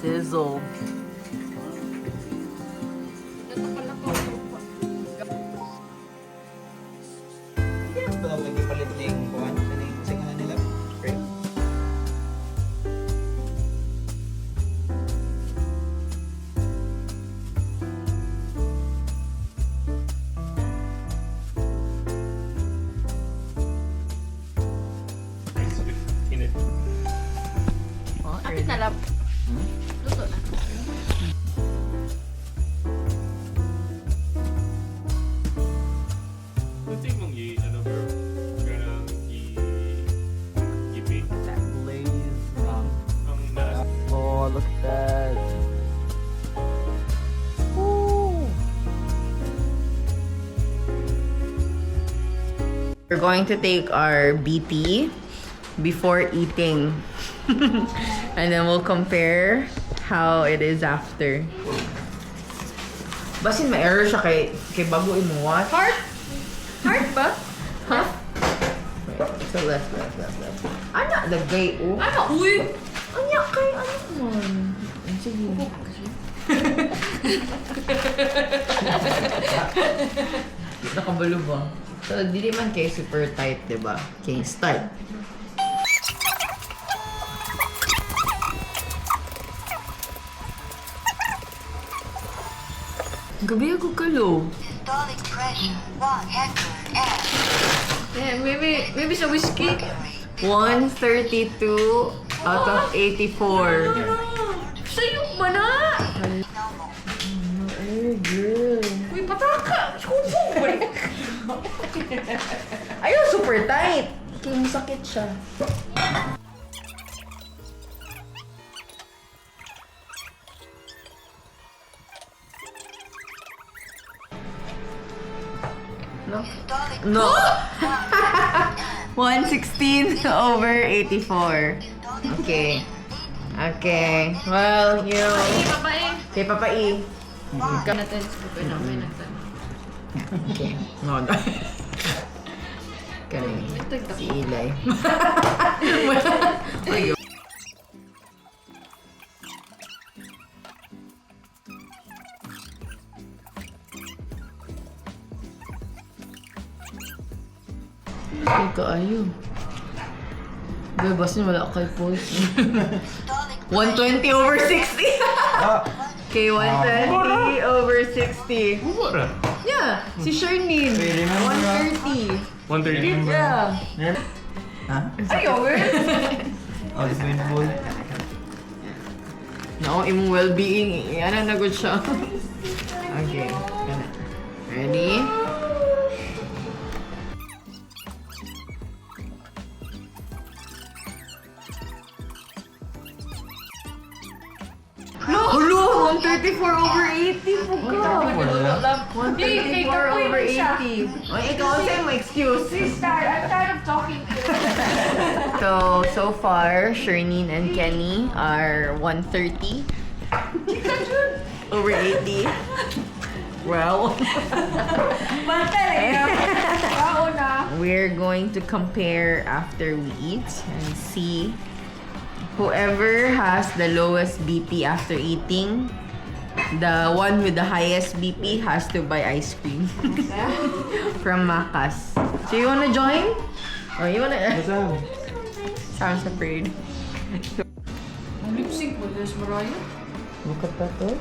Sizzle. Ito na lagi palit na yung kuhan. Singahan nila. Great. Oh, Kapit na lang. Luto na. Gusto mong ano bro? Ganang i-bake. that glaze. Ang nasa. Oh, look at that. Ooh. We're going to take our BP before eating. And then we'll compare how it is after. Basin may error siya kay bago imuwat. Heart? Heart ba? Huh? So left. Ana, the gay oh. Ano? Uy! Anya kay ano man. Sige. Nakabalo ba? So, di man kay super tight, di ba? Okay, start. Gabi ako kalo. Systolic pressure 100 and Yeah, maybe sa whiskey. 132 out of 84. Sa'yo ba na? Ay, girl. Uy, pataka! Kumpong ba? Ayaw, super tight. Kaya masakit siya. No? systolic No. 116 over 84. Okay. Okay. Well, you know. Papain. Kay Papa E. Ikaw natin. Spoken na. May natin. Okay. No, no. Kani. Si Eli. Ay, ay, kaayo. Bebas niya, wala kay post. 120 over 60. Okay, 120 over 60. Mura. Yeah, si Shernin. Pwede na 130. 130? Yeah. Ha? Ayaw, girl. Oh, this is bowl. No, imong well-being. Ano na good siya. Okay. Kana. Ready? Hello! 134 over 80 po ka. 134 over 80. Ay, ikaw sa'yo may excuses. I'm tired of talking to you. So far, Shernin and Kenny are 130 over 80. Well, Bao na. we're going to compare after we eat and see whoever has the lowest BP after eating, the one with the highest BP has to buy ice cream from Macas. So you wanna join? Or you wanna? Masam. Sounds afraid. Ang lip sync mo, there's Mariah. Look at that though.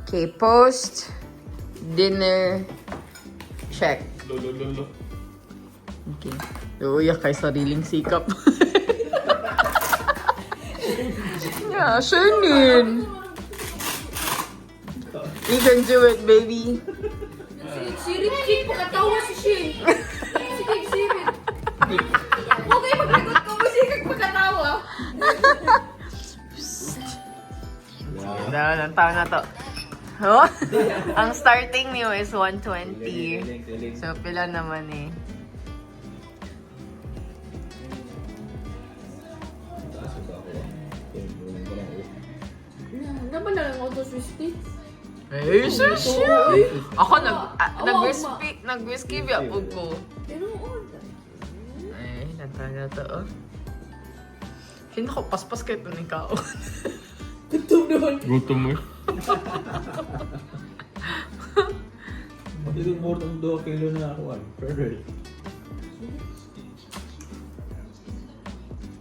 Okay, post dinner check. Lolo. Okay. Uya kay sariling sikap. Yeah, Shernin. You can do it, baby. Sirit, Kik, pagkatawa si Shin. Sige, sirit. Okay, maglagot ko mo siya pagkatawa. Dahil ang taon na to. Oh? Ang starting niyo is 120. So, pila naman eh. Naman na lang auto Swiss Ay, sus! Ako nag-whiskey biya po ko. Tinuod. Ay, Ito na to, oh. Hindi ko paspas kayo ito ni Kao. Gutom mo. Ito more than 2 kilo na ako. Perfect.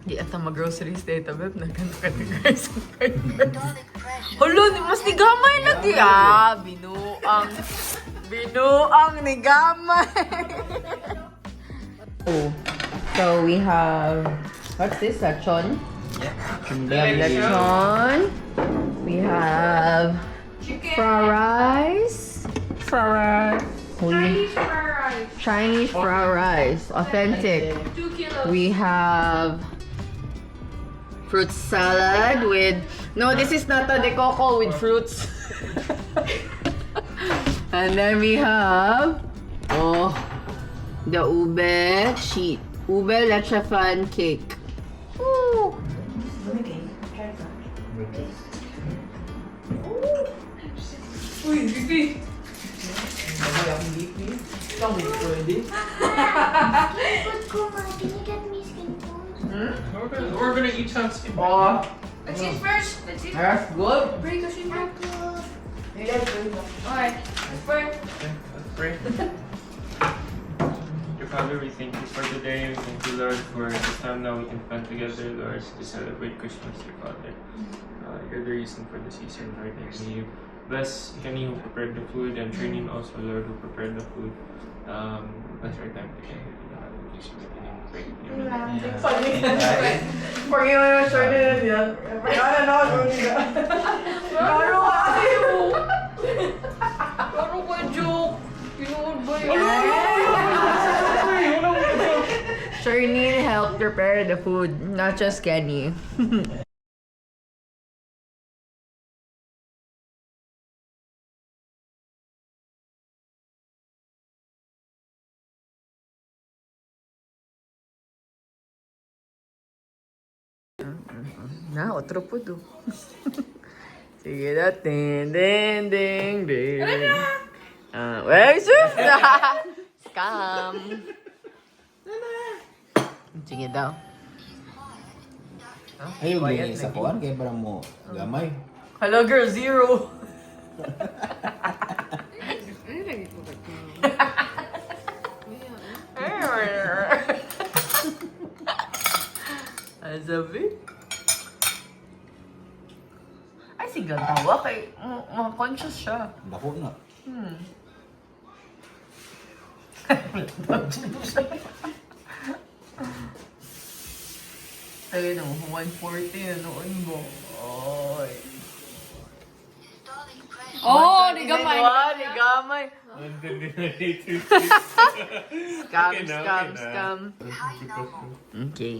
Di ata mag-groceries dito, Beb. Nagkano-categorize ang card. Systolic pressure. Hala, mas ni gamay lagi ah. Binuang ni gamay. Oh, so we have, what's this? Lechon? We have lechon. We have fried rice. Chinese fried rice. Chinese fried rice. Authentic. 2 kilos. We have fruit salad with, no, this is nata de coco with fruits. And then we have, oh, the ube sheet. Ube leche flan cake. Ooh. Uy, bibi. Mamay akong BP. Ikaw may pwede. Good Kuma, can you get me skin tones? We're gonna each have skin. Oh, Let's eat first. Let's eat. that's good. Break us in there. Good. Okay. Let's pray. Let's pray. Dear Father, we thank you for today. We thank you, Lord, for this time now we can spend together, Lord, to celebrate Christmas, dear Father. You're the reason for the season, Lord. And may you bless Kenny who prepared the food, and Trini also, Lord, who prepared the food. Bless our time together. For you, I'm sure na yan. Laro ayaw. Laro ko joke. Pinood ba yun? Charlene helped prepare the food, not just Kenny. Na, otro po do. Sige na, ding, ding, ding, ding. Well, sus! Scam! Sige daw. Ayaw ganyan sa kuwan, kaya parang mo gamay. Hello girl, zero! Sabi? Ay, si Gantawa kay conscious siya. Dako na. Ayun o, 140 na noon mo. Oy. Systolic pressure. Oh, ni gamay. Ni gamay. And then they Scam, Okay na, scam, okay na. scam. High normal. Okay.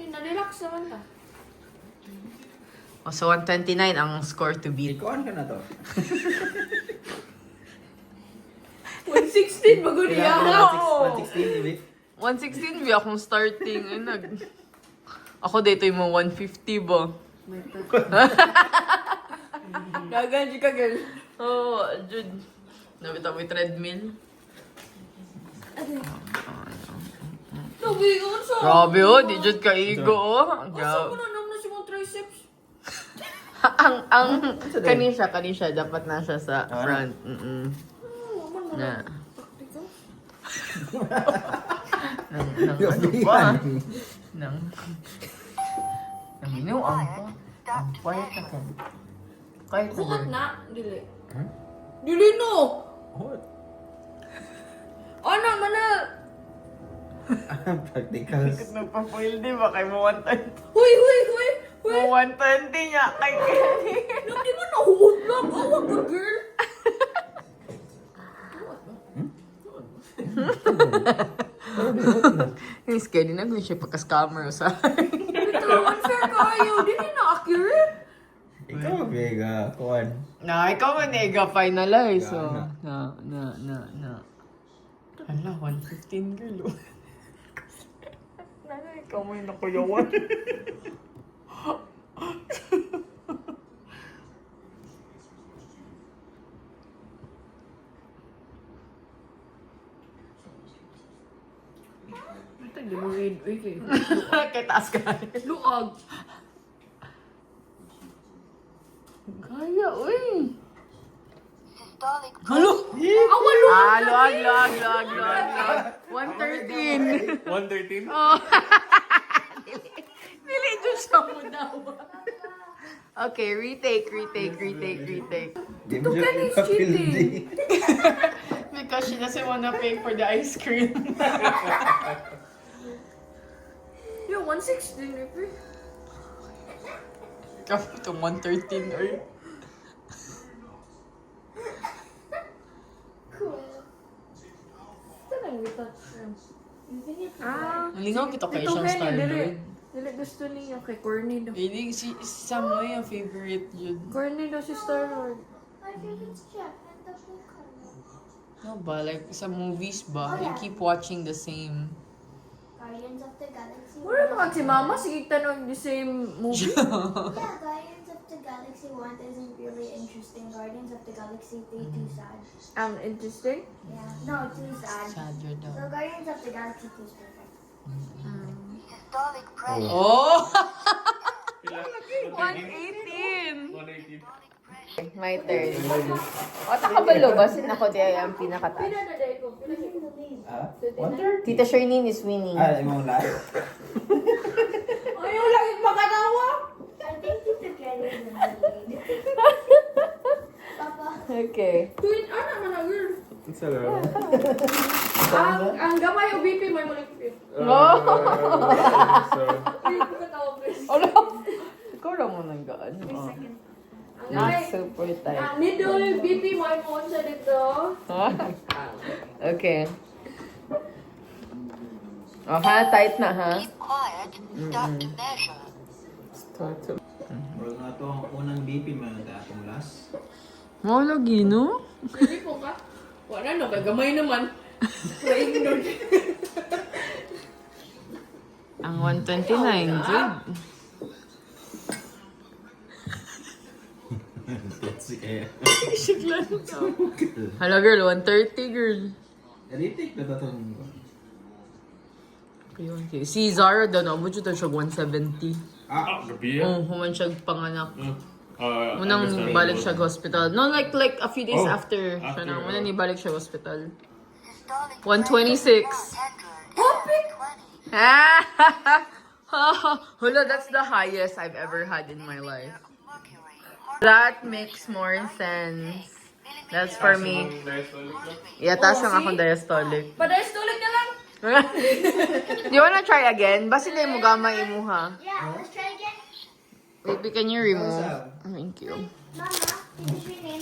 Na-relax naman ka. Oh, so 129 ang score to beat. Ikuan ka na to. 116 bago niya. 116, Ibi. 116 ba akong starting? Ay, ako dito yung mga 150 ba? Naganji ka, girl. Oo, Jude. Nabita mo yung treadmill. Sabi ko, sa... Grabe oh, di Jude kaigo oh. Asa ko Grabe. na naman si mong triceps? ang kanisha, dapat nasa sa front. Na. Nang ano pa? Nang minuang pa. Ang quiet na ka. Quiet na Kukat girl. na. Dili. Dili no! What? Ano, manal! Practicals. Nagpa-foil di ba? Kay mo 120. Huy, huy, huy! Huy! Mo 120 niya kay Kenny. Hindi mo nahuhod lang. Awag ka, girl. Yung Kenny na siya pagka-scammer sa Ito, unfair kayo. Dili na accurate. Ikaw, Vega. Kuwan. na, ikaw man nega finalize. So, Gana. na. Hala, 115 girl. Oh. Nana, ikaw mo yung nakuyawan. Hindi mo Okay. Kay taas ka. Luag. Kaya, uy. Halo? Awan luag. Luag. 113. 113? Oh. Dili dyan siya mo daw. Okay, retake. Ito ka na is cheating. Because she doesn't wanna pay for the ice cream. Yo, 116 eh. Kapag itong 113 or... Ito lang we touch them. Malingaw kita kay Ito siyang nga Star niya, Lord. dili gusto niya kay Corny daw. Hindi, si Samoy ang favorite yun. Corny daw si Star Lord. My favorite's Jeff and the blue color. No ba? Like, sa movies ba? You keep watching the same. Guardians of the Galaxy. Wala naman si Mama, sige tanong the same movie. Yeah, Guardians of the Galaxy 1 isn't really interesting. Guardians of the Galaxy 3 too sad. Interesting. Yeah, no, too sad. Sadder daw. So Guardians of the Galaxy 2 is perfect. Oh! 118. 118! 118. My turn. O, takabalo ba? Sin ako di ay ang pinakataas. Pila na dahil ko. Pila siya. Ah? 130? Tita Sherlyn is winning. Imong last. Ayaw lang yung makatawa. I think Tita Kelly is in the lead. Papa. Okay. Tuwin, anak man ang girl. Isa lang. Ang gamay o BP may malipit. Oh! So, Hindi ko katawa, please. Ano? Ikaw lang mo nang gaan. Oh. Ang Not gamay, super tight. ang middle BP may mo sa dito. Okay. Oh, ha? Tight na, ha? Quiet, start to measure. Start to... Murag na ito ang unang BP man ang atong last. Mo lagi, no? Pwede po ka? Wala no, gamay naman. Na-ignore. Ang 129, good. Hala, girl, 130, girl. Retake na itong... Okay. Si Zara daw na, abot siya 170. Ah! gabi yan. Human siya panganak. Unang Unang balik siya sa hospital. No, like a few days Oh, after. Siya na, after, unang nibalik siya sa hospital. Systolic 126. Ah! Hala, that's the highest I've ever had in my life. That makes more sense. That's for me. Yeah, taas lang akong diastolic. Padastulig na lang. Do you wanna try again? Basta na mo gamay mo ha. Yeah, let's try again. Baby, can you remove? Thank you. Mama, finish your name.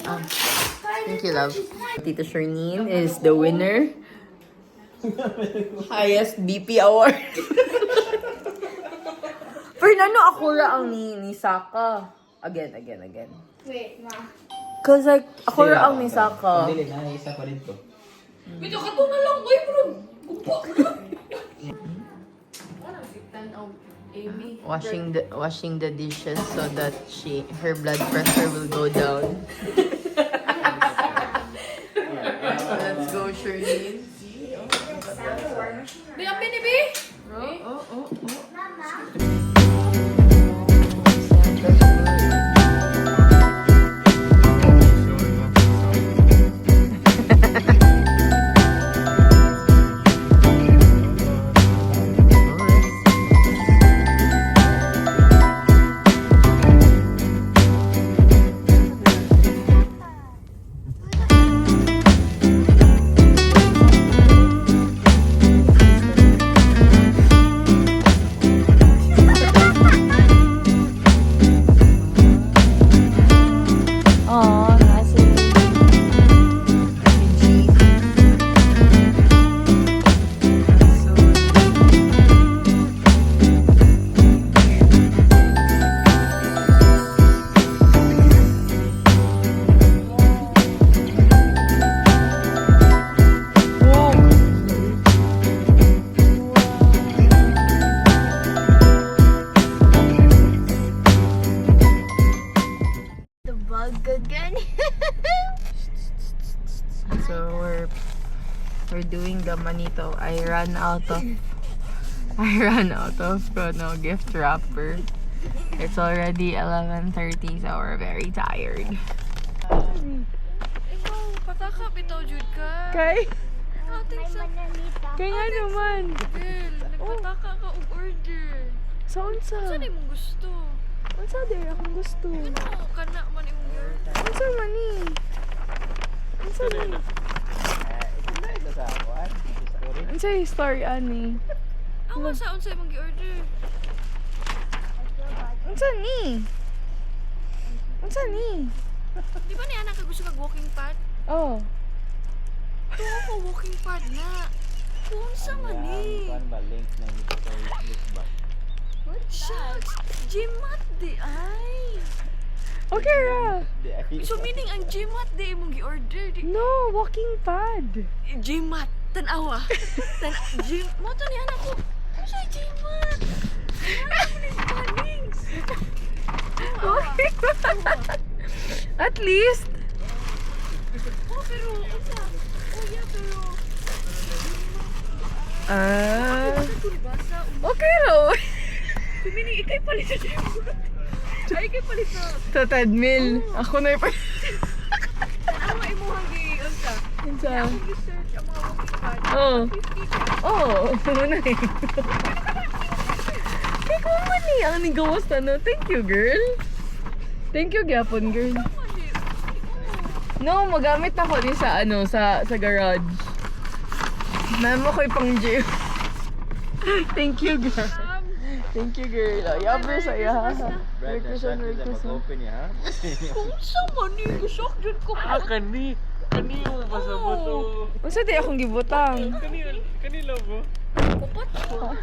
Thank you, love. Tita Sherlyn is the winner. Highest BP award. Fernando Akura ang ni Saka. Again. Wait, Ma. Cause like, Akura ang ni Saka. Dili na, isa pa rin to. Ito ka to na lang, boy, bro. Upak na. Ano, sitan of Amy. Washing the dishes so that her blood pressure will go down. Let's go, Sherlyn. Di ang binibi. Oh. Mama. The bug again. So we're doing the manito. I ran out of I ran out of gift wrapper. It's already 11:30, so we're very tired. Ikaw, pataka, bitaw, Jud ka. Kay? Ating sa... Kay nga naman. Girl, nagpataka ka og order. Saan Saan yung mong gusto? Unsa day akong gusto? Ano, kana man yung order. Unsa man ni? Unsa man? Ito sa kuan. Story. Unsa yung story ani? Ang sa unsa yung gi-order? Unsa ni? Unsa ni? Di ba ni anak ka gusto kag walking pad? Oh. Tuwa ko walking pad na. Kung sa man ni. Kuan ba link na dito sa link ba? Shucks, Gmat di ay. Okay ra. Di ay. So meaning ang Gmat di imong gi-order. No, walking pad. Gmat, tanawa. Mo to ni anak ko. Ano sa Gmat? Ano ni Spannings? Okay. At least. Oh, pero unsa? Oh, yeah, pero Ah. Okay ra. Meaning ikay palit sa Gmat. Ay, ikay palit sa Sa treadmill. Ako na yung ano imuhang gi-unsa? Unsa? Akong research ang mga walking pad. Oh. 50 ka. Oh, muna eh. Kaya ko man eh. Ang nigawas na no. Thank you, girl. Thank you, gyapon, girl. No, magamit ako din sa sa garage. Memo ko'y pang gym. Thank you, girl. Thank you, girl. Ay, abre sa'yo, ha? Merry Christmas, Merry Christmas. Mag-open ya. Kung sa man ni, shock dyan ko. Kani yung pasabot to. Unsa di akong gibutang? Kanila ba? Kupat ko.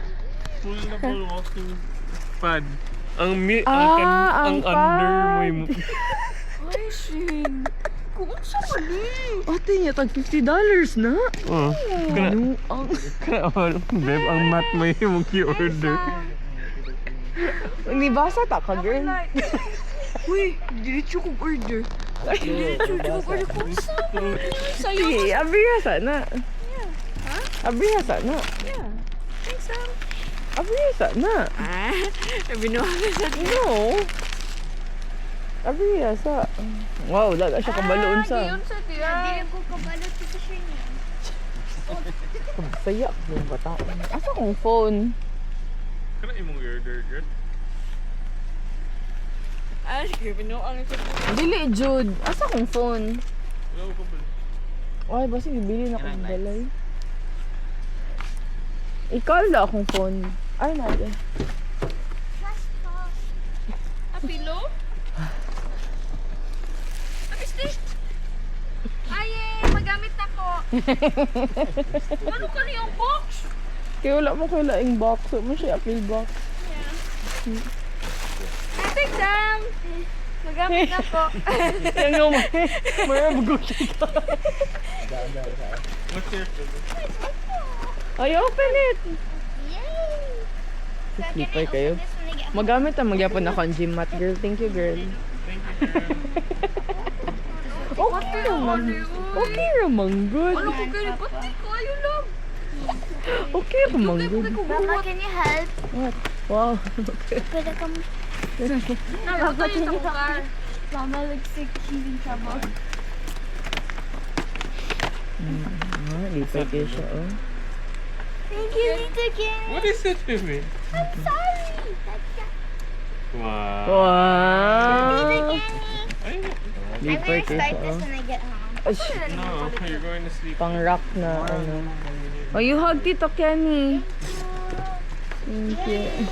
Full na full walking pad. Ang ang under mo yung... Ay, Shin. Kung sa man ni. Ate niya, tag $50 na. Oh, Ano ang... Beb, ang mat mo yung order. Nibasa ta ka, girl. Uy, diretso kong order. Diretso kong order. Kung sa man ni. Sa'yo. Sige, abriha sana. Ha? Abriha sana. Yeah. Thanks, Sam. Abriha sana. Ah, binuha ka sa No. Abriha sa... Wow, daga siya kabaloon sa... Giyon sa tiya. Hindi ko kabalot sa siya niya. Saya yung bata. Asa kong phone? Kana imong order, girl? Ah, sige, binuha ka sa Dili, Jude. Asa kong phone? Wala ko pa. Ay, basta bibili na akong balay. I-call na akong phone. Ay, nada. Apilo? Abiste? Aye, magamit ako. Ano ka niyong box? Kaya wala mo ko laing box. Wala mo siya appeal box. Ate Sam! Magamit ako. Yan nga, marabgo siya ka. What's your Ay, open it! Yay! Slipper kayo. Magamit ang magyapon ako ang gym mat, girl. Thank you, girl. Okay naman. Okay naman, good. Ano ko kayo? Pati ko, ayun lang. Okay naman, good. Mama, can you help? What? Wow. Pwede ka mo. Nakakatayin sa car. Mama looks like she's in trouble. Lipay kayo siya, oh. Thank you, Tita Kenny. What is it with me? I'm sorry. Wow. Wow. Tita Kenny. Ay, I'm Lipay gonna kayo start siya, this oh. when I get home. Ash, no, you're going to sleep. pang rock na, ano. Oh, you hug Tito Kenny. Thank you.